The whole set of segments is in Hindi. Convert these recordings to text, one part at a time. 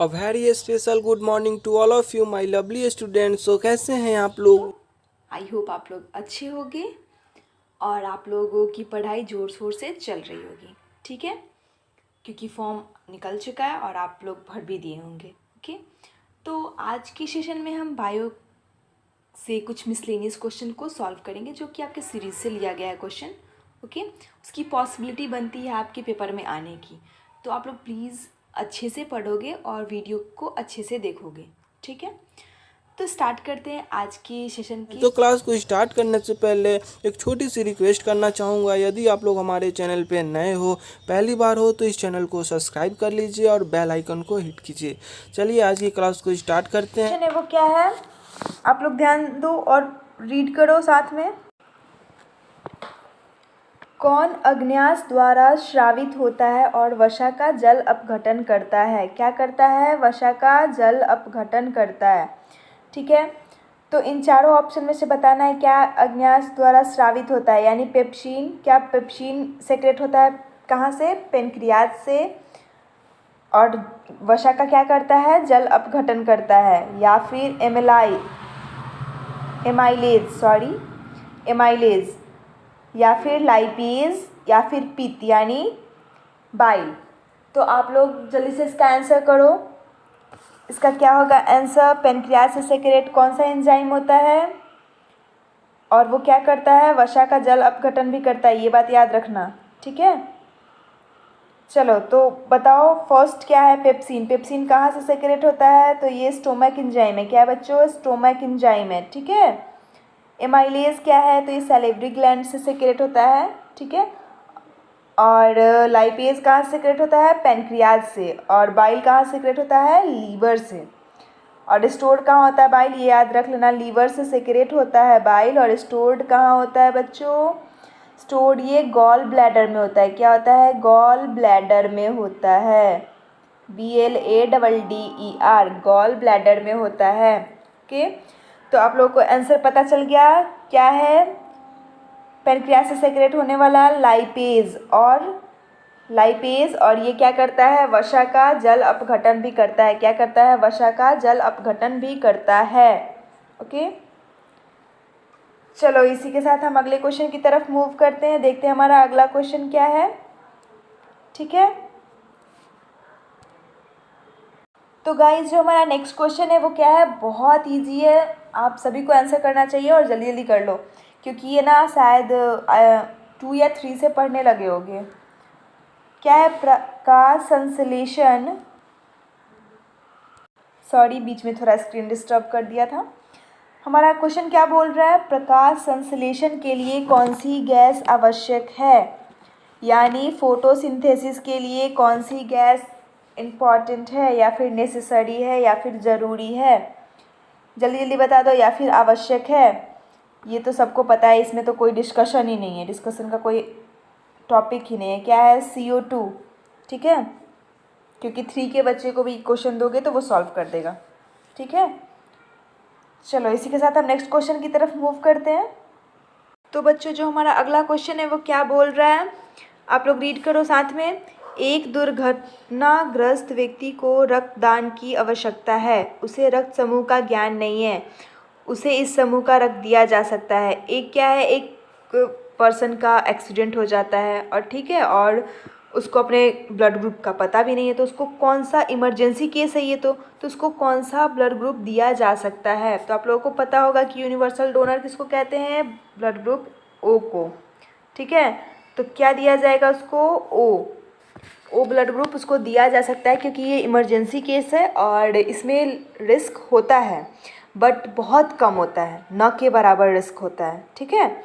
A very special good morning to all of you my lovely students. So कैसे हैं आप लोग? आई होप आप लोग अच्छे होंगे और आप लोगों की पढ़ाई ज़ोर शोर से चल रही होगी, ठीक है? क्योंकि फॉर्म निकल चुका है और आप लोग भर भी दिए होंगे। ओके, तो आज की सेशन में हम बायो से कुछ मिसलेनियस क्वेश्चन को सॉल्व करेंगे जो कि आपके सीरीज से लिया गया है क्वेश्चन। ओके, उसकी पॉसिबिलिटी बनती है आपके पेपर में आने की, तो आप लोग प्लीज़ अच्छे से पढ़ोगे और वीडियो को अच्छे से देखोगे, ठीक है? तो स्टार्ट करते हैं आज की सेशन की। तो क्लास को स्टार्ट करने से पहले एक छोटी सी रिक्वेस्ट करना चाहूँगा। यदि आप लोग हमारे चैनल पे नए हो, पहली बार हो, तो इस चैनल को सब्सक्राइब कर लीजिए और बेल आइकन को हिट कीजिए। चलिए आज की क्लास को स्टार्ट करते हैं। क्वेश्चन है वो क्या है, आप लोग ध्यान दो और रीड करो साथ में। कौन अग्न्यास द्वारा श्रावित होता है और वसा का जल अपघटन करता है? क्या करता है? वसा का जल अपघटन करता है, ठीक है? तो इन चारों ऑप्शन में से बताना है क्या अग्न्यास द्वारा स्रावित होता है, यानी पेप्सिन। क्या पेप्सिन सेक्रेट होता है कहाँ से? पेनक्रियाज से। और वसा का क्या करता है? जल अपघटन करता है। या फिर एमाइलेज, या फिर लाइपेज, या फिर पित्त यानी बाइल। तो आप लोग जल्दी से इसका आंसर करो। इसका क्या होगा आंसर? पेनक्रियाज से सेक्रेट कौन सा एंजाइम होता है और वो क्या करता है? वसा का जल अपघटन भी करता है, ये बात याद रखना, ठीक है? चलो तो बताओ फर्स्ट क्या है? पेप्सिन। पेप्सिन कहाँ से सेक्रेट होता है? तो ये स्टोमक एंजाइम है। क्या है बच्चों? स्टोमक एंजाइम है, ठीक है? एमाइलेज क्या है? तो ये सैलिवरी ग्लैंड से सेक्रेट होता है, ठीक है? और लाइपेज कहाँ से सेक्रेट होता है? पेनक्रियाज से। और बाइल कहाँ से सेक्रेट होता है? लीवर से। और स्टोर्ड कहाँ होता है बाइल? ये याद रख लेना, लीवर से सेक्रेट होता है बाइल। और स्टोर्ड कहाँ होता है बच्चों? स्टोर्ड ये गॉल ब्लैडर में होता है। क्या होता है? गॉल ब्लैडर में होता है। BLADDER, गॉल ब्लैडर में होता है। ओके, तो आप लोगों को आंसर पता चल गया क्या है? पेनक्रियाज से सेक्रेट होने वाला लाइपेज और ये क्या करता है? वसा का जल अपघटन भी करता है। क्या करता है? वसा का जल अपघटन भी करता है। ओके, चलो इसी के साथ हम अगले क्वेश्चन की तरफ मूव करते हैं। देखते हैं हमारा अगला क्वेश्चन क्या है, ठीक है? तो गाइस जो हमारा नेक्स्ट क्वेश्चन है वो क्या है? बहुत इजी है, आप सभी को आंसर करना चाहिए और जल्दी जल्दी कर लो क्योंकि ये ना शायद 2 या 3 से पढ़ने लगे होंगे। क्या है? प्रकाश संश्लेषण, सॉरी बीच में थोड़ा स्क्रीन डिस्टर्ब कर दिया था। हमारा क्वेश्चन क्या बोल रहा है? प्रकाश संश्लेषण के लिए कौन सी गैस आवश्यक है, यानी फोटोसिंथेसिस के लिए कौन सी गैस इम्पॉर्टेंट है या फिर नेसेसरी है या फिर ज़रूरी है? जल्दी जल्दी बता दो। या फिर आवश्यक है, ये तो सबको पता है, इसमें तो कोई डिस्कशन ही नहीं है, डिस्कशन का कोई टॉपिक ही नहीं है। क्या है? CO2, ठीक है? क्योंकि 3 के बच्चे को भी क्वेश्चन दोगे तो वो सॉल्व कर देगा, ठीक है? चलो इसी के साथ हम नेक्स्ट क्वेश्चन की तरफ मूव करते हैं। तो बच्चों जो हमारा अगला क्वेश्चन है वो क्या बोल रहा है, आप लोग रीड करो साथ में। एक दुर्घटनाग्रस्त व्यक्ति को रक्तदान की आवश्यकता है, उसे रक्त समूह का ज्ञान नहीं है, उसे इस समूह का रक्त दिया जा सकता है। एक क्या है? एक पर्सन का एक्सीडेंट हो जाता है और ठीक है, और उसको अपने ब्लड ग्रुप का पता भी नहीं है, तो उसको कौन सा इमरजेंसी केस है ये तो उसको कौन सा ब्लड ग्रुप दिया जा सकता है? तो आप लोगों को पता होगा कि यूनिवर्सल डोनर किसको कहते हैं? ब्लड ग्रुप O को, ठीक है? तो क्या दिया जाएगा उसको? ओ ब्लड ग्रुप उसको दिया जा सकता है क्योंकि ये इमरजेंसी केस है और इसमें रिस्क होता है बट बहुत कम होता है, न के बराबर रिस्क होता है, ठीक है?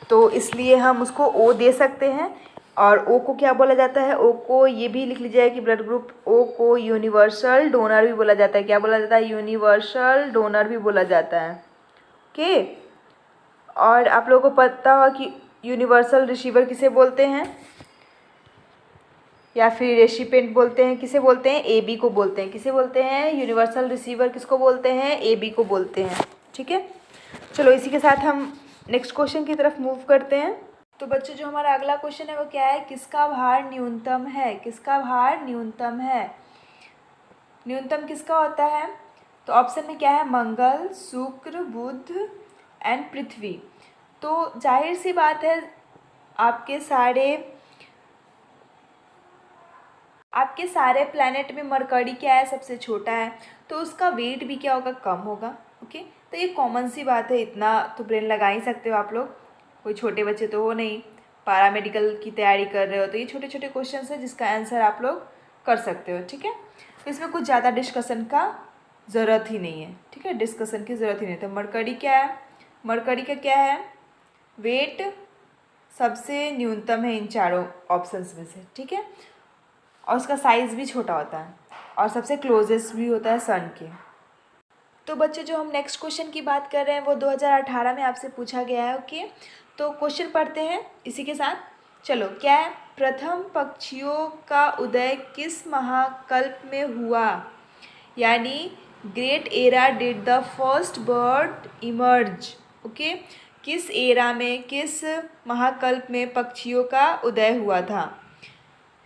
तो इसलिए हम उसको O दे सकते हैं। और O को क्या बोला जाता है? O को ये भी लिख लीजिए कि ब्लड ग्रुप O को यूनिवर्सल डोनर भी बोला जाता है। क्या बोला जाता है? यूनिवर्सल डोनर भी बोला जाता है, ओके? और आप लोगों को पता होगा कि यूनिवर्सल रिसीवर किसे बोलते हैं या फिर रेसिपिएंट बोलते हैं, किसे बोलते हैं? AB को बोलते हैं। किसे बोलते हैं? यूनिवर्सल रिसीवर किसको बोलते हैं? AB को बोलते हैं, ठीक है? चलो इसी के साथ हम नेक्स्ट क्वेश्चन की तरफ मूव करते हैं। तो बच्चों जो हमारा अगला क्वेश्चन है वो क्या है? किसका भार न्यूनतम है? किसका भार न्यूनतम है? न्यूनतम किसका होता है? तो ऑप्शन में क्या है? मंगल, शुक्र, बुध एंड पृथ्वी। तो जाहिर सी बात है आपके सारे प्लैनेट में मरकरी क्या है? सबसे छोटा है, तो उसका वेट भी क्या होगा? कम होगा। ओके, तो ये कॉमन सी बात है, इतना तो ब्रेन लगा ही सकते हो आप लोग, कोई छोटे बच्चे तो हो नहीं, पैरामेडिकल की तैयारी कर रहे हो, तो ये छोटे छोटे क्वेश्चन है जिसका आंसर आप लोग कर सकते हो। ठीक है, तो इसमें कुछ ज़्यादा डिस्कशन का ज़रूरत ही नहीं है। ठीक है, डिस्कशन की ज़रूरत ही नहीं। तो मरकरी क्या है? मरकरी का क्या है? वेट सबसे न्यूनतम है इन चारों ऑप्शंस में से। ठीक है, और उसका साइज़ भी छोटा होता है और सबसे क्लोजेस्ट भी होता है सन के। तो बच्चे, जो हम नेक्स्ट क्वेश्चन की बात कर रहे हैं वो 2018 में आपसे पूछा गया है। ओके, तो क्वेश्चन पढ़ते हैं इसी के साथ। चलो, क्या है? प्रथम पक्षियों का उदय किस महाकल्प में हुआ? यानी great era did the first bird emerge. Okay, किस एरा में, किस महाकल्प में पक्षियों का उदय हुआ था?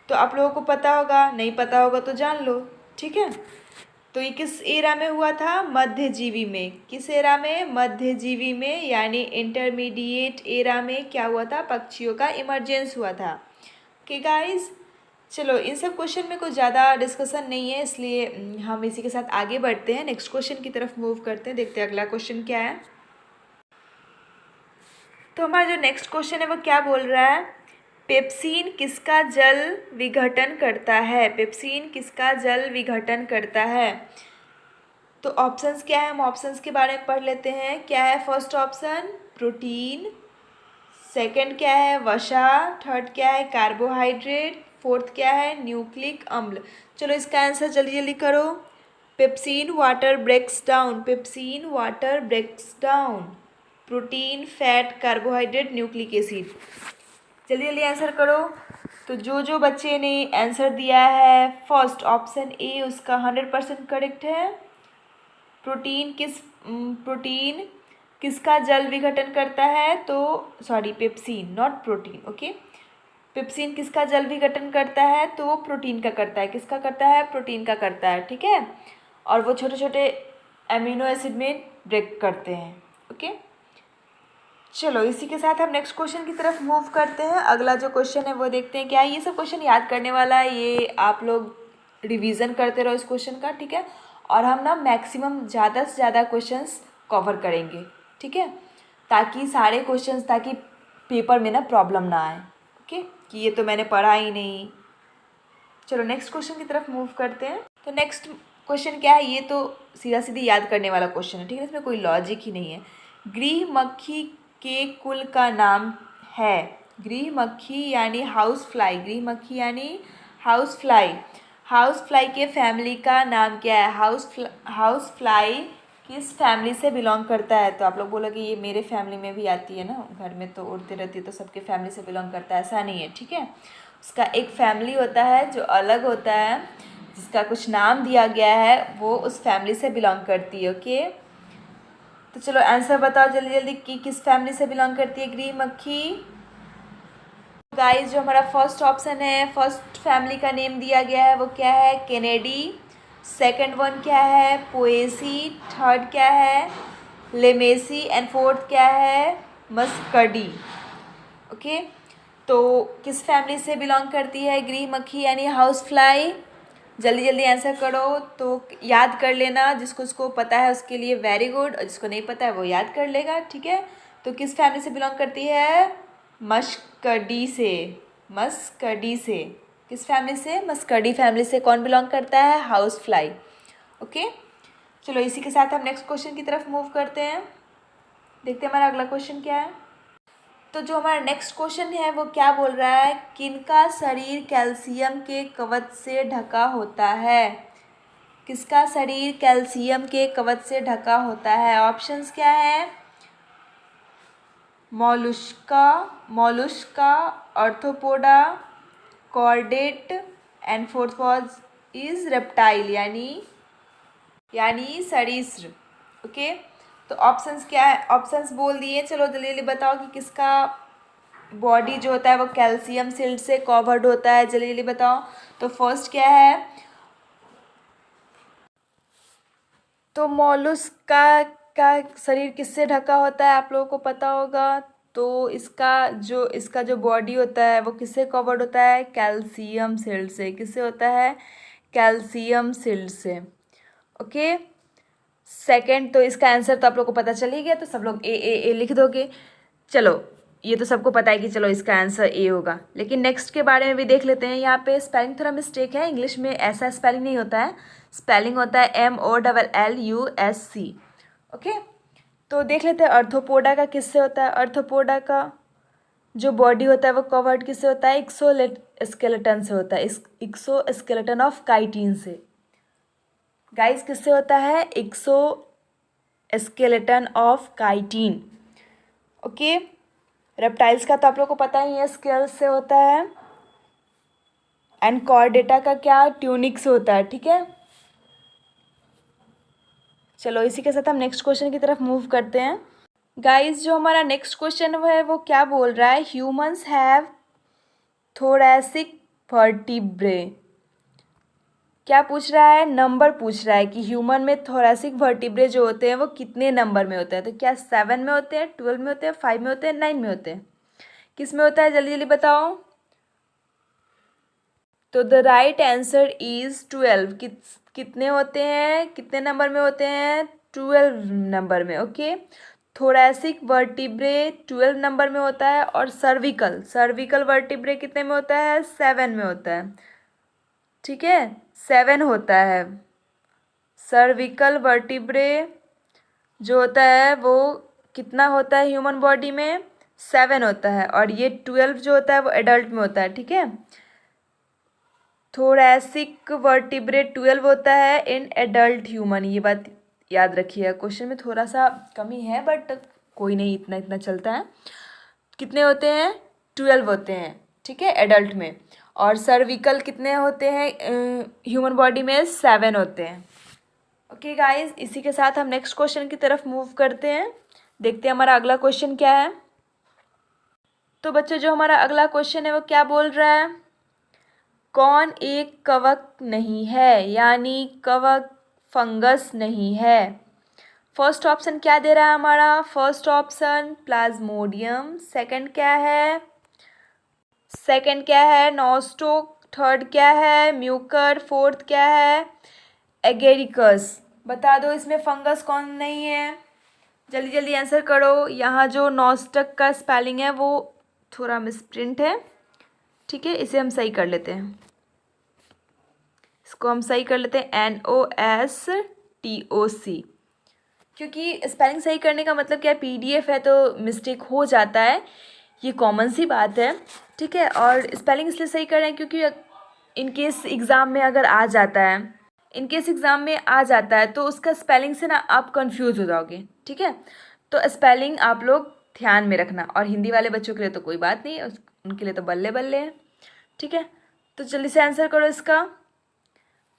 तो आप लोगों को पता होगा, नहीं पता होगा तो जान लो। ठीक है, तो ये किस एरा में हुआ था? मध्यजीवी में। किस एरा में? मध्यजीवी में, यानी इंटरमीडिएट एरा में क्या हुआ था? पक्षियों का इमरजेंस हुआ था। ओके गाइस, चलो, इन सब क्वेश्चन में कुछ ज़्यादा डिस्कशन नहीं है, इसलिए हम इसी के साथ आगे बढ़ते हैं, नेक्स्ट क्वेश्चन की तरफ मूव करते हैं। देखते हैं अगला क्वेश्चन क्या है। तो हमारा जो नेक्स्ट क्वेश्चन है वो क्या बोल रहा है? पेप्सिन किसका जल विघटन करता है? पेप्सिन किसका जल विघटन करता है? तो ऑप्शंस क्या है? हम ऑप्शंस के बारे में पढ़ लेते हैं। क्या है? फर्स्ट ऑप्शन प्रोटीन, सेकंड क्या है? वसा, थर्ड क्या है? कार्बोहाइड्रेट, फोर्थ क्या है? न्यूक्लिक अम्ल। चलो, इसका आंसर जल्दी जल्दी करो। Pepsin water breaks down, pepsin water breaks down protein, fat, carbohydrate, nucleic acid. जल्दी जल्दी आंसर करो। तो जो बच्चे ने आंसर दिया है फर्स्ट ऑप्शन ए, उसका 100% करेक्ट है। प्रोटीन किसका जल विघटन करता है? तो sorry, pepsin, not protein. Okay, pepsin किसका जल विघटन करता है? तो वो प्रोटीन का करता है। किसका करता है? प्रोटीन का करता है। ठीक है, और वो छोटे छोटे एमिनो एसिड में ब्रेक करते हैं। ओके, चलो, इसी के साथ हम नेक्स्ट क्वेश्चन की तरफ मूव करते हैं। अगला जो क्वेश्चन है वो देखते हैं क्या है। ये सब क्वेश्चन याद करने वाला है, ये आप लोग रिवीजन करते रहो इस क्वेश्चन का। ठीक है, और हम ना मैक्सिमम ज़्यादा से ज़्यादा क्वेश्चंस कवर करेंगे। ठीक है, ताकि सारे क्वेश्चंस, ताकि पेपर में ना प्रॉब्लम ना आए। ओके, कि ये तो मैंने पढ़ा ही नहीं। चलो, नेक्स्ट क्वेश्चन की तरफ मूव करते हैं। तो नेक्स्ट क्वेश्चन क्या है? ये तो सीधा सीधी याद करने वाला क्वेश्चन है। ठीक है, इसमें कोई लॉजिक ही नहीं है। गृह मक्खी के कुल का नाम है? गृह मक्खी यानी हाउस फ्लाई, गृह मक्खी यानी हाउस फ्लाई, हाउस फ्लाई के फैमिली का नाम क्या है? हाउस फ्लाई किस फैमिली से बिलोंग करता है? तो आप लोग बोलोगे ये मेरे फैमिली में भी आती है ना, घर में तो उड़ती रहती है तो सबके फैमिली से बिलोंग करता है, ऐसा नहीं है। ठीक है, उसका एक फैमिली होता है जो अलग होता है, जिसका कुछ नाम दिया गया है, वो उस फैमिली से बिलोंग करती है। ओके, तो चलो आंसर बताओ जल्दी जल्दी कि किस फैमिली से बिलोंग करती है गृह मक्खी। गाइस, जो हमारा फर्स्ट ऑप्शन है, फर्स्ट फैमिली का नेम दिया गया है वो क्या है? कैनेडी। सेकंड वन क्या है? पोएसी। थर्ड क्या है? लेमेसी। एंड फोर्थ क्या है? मस्कडी। ओके, तो किस फैमिली से बिलोंग करती है गृह मक्खी यानी हाउस फ्लाई? जल्दी जल्दी आंसर करो। तो याद कर लेना, जिसको पता है उसके लिए वेरी गुड, और जिसको नहीं पता है वो याद कर लेगा। ठीक है, तो किस फैमिली से बिलोंग करती है? मस्कडी से। मस्कडी से। किस फैमिली से? मस्कडी फैमिली से कौन बिलोंग करता है? House fly. ओके, चलो, इसी के साथ हम नेक्स्ट क्वेश्चन की तरफ मूव करते हैं। देखते हैं हमारा अगला क्वेश्चन क्या है। तो जो हमारा नेक्स्ट क्वेश्चन है वो क्या बोल रहा है? किनका शरीर कैल्शियम के कवच से ढका होता है? किसका शरीर कैल्शियम के कवच से ढका होता है? ऑप्शंस क्या है? Mollusca, arthropoda, chordate and fourth was is reptile, यानी सरीसृप। ओके, तो ऑप्शंस क्या है? ऑप्शंस बोल दिए। चलो जल्दी जल्दी बताओ कि किसका बॉडी जो होता है वो कैल्शियम सिल्ट से कवर्ड होता है। जल्दी जल्दी बताओ। तो फर्स्ट क्या है? तो मॉलस्का का शरीर किससे ढका होता है आप लोगों को पता होगा। तो इसका जो बॉडी होता है वो किससे कवर्ड होता है, कैल्शियम सिल्ट से। किससे होता है, कैल्शियम सिल्ट से। ओके, सेकंड, तो इसका आंसर तो आप लोग को पता चल ही गया, तो सब लोग ए लिख दोगे। चलो, ये तो सबको पता है कि चलो इसका आंसर ए होगा, लेकिन नेक्स्ट के बारे में भी देख लेते हैं। यहाँ पे स्पेलिंग थोड़ा मिस्टेक है, इंग्लिश में ऐसा स्पेलिंग नहीं होता है, स्पेलिंग होता है MOLLUSC। ओके, तो देख लेते हैं अर्थोपोडा का किससे होता है। अर्थोपोडा का जो बॉडी होता है वो कवर्ड किससे होता है, एक्सोस्केलेटन से होता है, एक्सोस्केलेटन ऑफ काइटिन से। गाइस किससे होता है, exoskeleton of chitin. Okay, reptiles का तो आप लोग को पता ही है, स्केल से होता है। एंड कॉर्डेटा का क्या, ट्यूनिक से होता है। ठीक है, चलो इसी के साथ हम नेक्स्ट क्वेश्चन की तरफ मूव करते हैं। गाइस जो हमारा नेक्स्ट क्वेश्चन है वो क्या बोल रहा है, ह्यूमंस हैव थोरैसिक वर्टिब्रे। क्या पूछ रहा है, नंबर पूछ रहा है कि ह्यूमन में थोरैसिक वर्टिब्रे जो होते हैं वो कितने नंबर में होते हैं। तो क्या 7 में होते हैं, 12 में होते हैं, 5 में होते हैं, 9 में होते हैं, किस में होता है, जल्दी जल्दी बताओ। तो द राइट आंसर इज 12। कितने होते हैं, कितने नंबर में होते हैं, 12 नंबर में। ओके, थोरैसिक वर्टिब्रे 12 नंबर में होता है, और सर्विकल वर्टिब्रे कितने में होता है, 7 में होता है। ठीक है, 7 होता है। सर्विकल वर्टिब्रे जो होता है वो कितना होता है ह्यूमन बॉडी में, 7 होता है, और ये 12 जो होता है वो एडल्ट में होता है। ठीक है, थोरैसिक वर्टिब्रे 12 होता है इन एडल्ट ह्यूमन, ये बात याद रखिए। क्वेश्चन में थोड़ा सा कमी है बट कोई नहीं, इतना इतना चलता है। कितने होते हैं, 12 होते हैं। ठीक है, एडल्ट में। और सर्विकल कितने होते हैं ह्यूमन बॉडी में, 7 होते हैं। ओके गाइस, इसी के साथ हम नेक्स्ट क्वेश्चन की तरफ मूव करते हैं। देखते हैं हमारा अगला क्वेश्चन क्या है। तो बच्चों जो हमारा अगला क्वेश्चन है वो क्या बोल रहा है, कौन एक कवक नहीं है, यानी कवक फंगस नहीं है। फर्स्ट ऑप्शन क्या दे रहा है हमारा, फर्स्ट ऑप्शन प्लाज्मोडियम, सेकंड क्या है नॉस्टोक, थर्ड क्या है म्यूकर, फोर्थ क्या है एगेरिकस। बता दो इसमें फंगस कौन नहीं है, जल्दी जल्दी आंसर करो। यहाँ जो नॉस्टक का स्पेलिंग है वो थोड़ा मिसप्रिंट है। ठीक है, इसे हम सही कर लेते हैं, इसको हम सही कर लेते हैं NOSTOC, क्योंकि स्पेलिंग सही करने का मतलब क्या, PDF है तो मिस्टेक हो जाता है, ये कॉमन सी बात है। ठीक है, और स्पेलिंग इसलिए सही कर रहे हैं क्योंकि इनकेस एग्ज़ाम में अगर आ जाता है, इनकेस एग्ज़ाम में आ जाता है तो उसका स्पेलिंग से ना आप कंफ्यूज हो जाओगे। ठीक है, तो स्पेलिंग आप लोग ध्यान में रखना, और हिंदी वाले बच्चों के लिए तो कोई बात नहीं, उनके लिए तो बल्ले बल्ले है। ठीक है, तो जल्दी से आंसर करो इसका,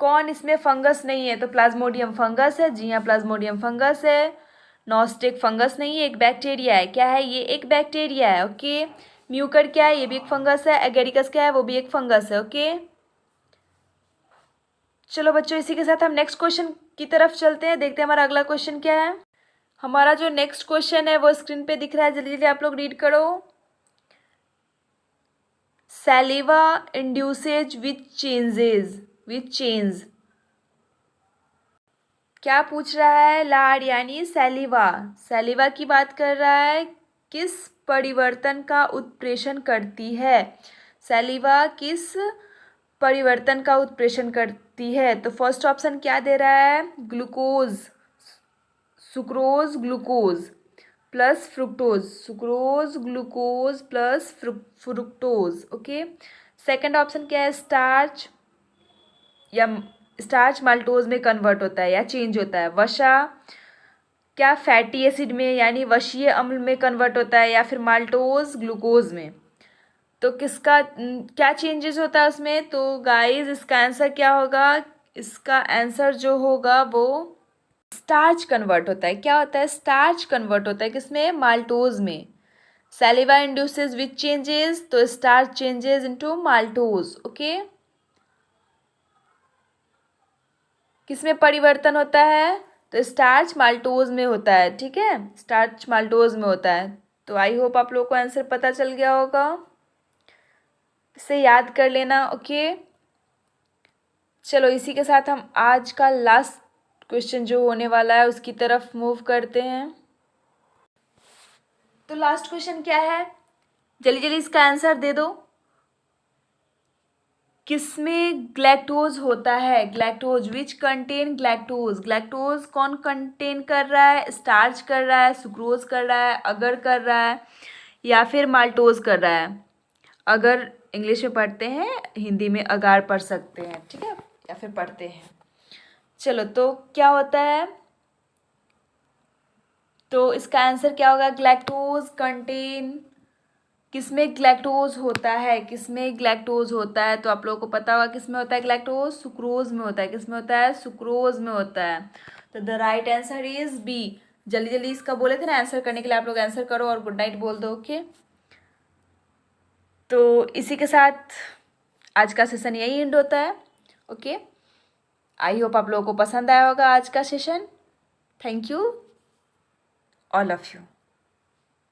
कौन इसमें फंगस नहीं है। तो प्लाज्मोडियम फंगस है, जी हाँ प्लाज्मोडियम फंगस है। नॉस्टिक फंगस नहीं है, एक बैक्टीरिया है, क्या है ये, एक बैक्टीरिया है। ओके, म्यूकर क्या है, ये भी एक फंगस है। एगेरिकस क्या है, वो भी एक फंगस है। ओके, चलो बच्चों इसी के साथ हम नेक्स्ट क्वेश्चन की तरफ चलते हैं, देखते हैं हमारा अगला क्वेश्चन क्या है। हमारा जो नेक्स्ट क्वेश्चन है वो स्क्रीन पे दिख रहा है, जल्दी जल्दी आप लोग रीड करो। सैलिवा इंड्यूसेज विच चेंज। क्या पूछ रहा है, लाड़ यानी सैलिवा की बात कर रहा है, किस परिवर्तन का उत्प्रेषण करती है। सैलिवा किस परिवर्तन का उत्प्रेषण करती है। तो फर्स्ट ऑप्शन क्या दे रहा है, glucose, sucrose glucose plus fructose, sucrose glucose plus fructose. Okay, second option क्या है, स्टार्च माल्टोज में कन्वर्ट होता है या चेंज होता है। वसा क्या फैटी एसिड में यानी वशीय अम्ल में कन्वर्ट होता है, या फिर माल्टोज ग्लूकोज में। तो किसका क्या चेंजेस होता है उसमें। तो गाइस इसका आंसर क्या होगा, इसका आंसर जो होगा वो स्टार्च कन्वर्ट होता है। क्या होता है, स्टार्च कन्वर्ट होता है किसमें, माल्टोज में। सैलिवा इंड्यूसेस विच चेंजेस, तो starch changes into maltose. Okay, किसमें परिवर्तन होता है, तो स्टार्च माल्टोज में होता है, ठीक है, स्टार्च माल्टोज में होता है। तो आई होप आप लोग को आंसर पता चल गया होगा, इसे याद कर लेना। ओके, चलो इसी के साथ हम आज का लास्ट क्वेश्चन जो होने वाला है उसकी तरफ मूव करते हैं। तो लास्ट क्वेश्चन क्या है, जल्दी जल्दी इसका आंसर दे दो। किसमें ग्लैक्टोज होता है, galactose, which contain galactose, galactose कौन कंटेन कर रहा है, स्टार्च कर रहा है, सुक्रोज कर रहा है, अगर कर रहा है, या फिर माल्टोज कर रहा है। अगर इंग्लिश में पढ़ते हैं, हिंदी में अगार पढ़ सकते हैं, ठीक है, या फिर पढ़ते हैं। चलो तो क्या होता है, तो इसका आंसर क्या होगा, ग्लैक्टोज कंटेन, किसमें ग्लैक्टोज होता है, किसमें ग्लैक्टोज होता है, तो आप लोगों को पता होगा किसमें होता है ग्लैक्टोज, सुक्रोज में होता है। किसमें होता है, सुक्रोज में होता है। तो the right answer is B. जल्दी जल्दी इसका बोले थे ना आंसर करने के लिए, आप लोग आंसर करो और गुड नाइट बोल दो। ओके, तो इसी के साथ आज का सेशन यही एंड होता है। ओके, आई होप आप लोगों को पसंद आया होगा आज का session. Thank you all of you.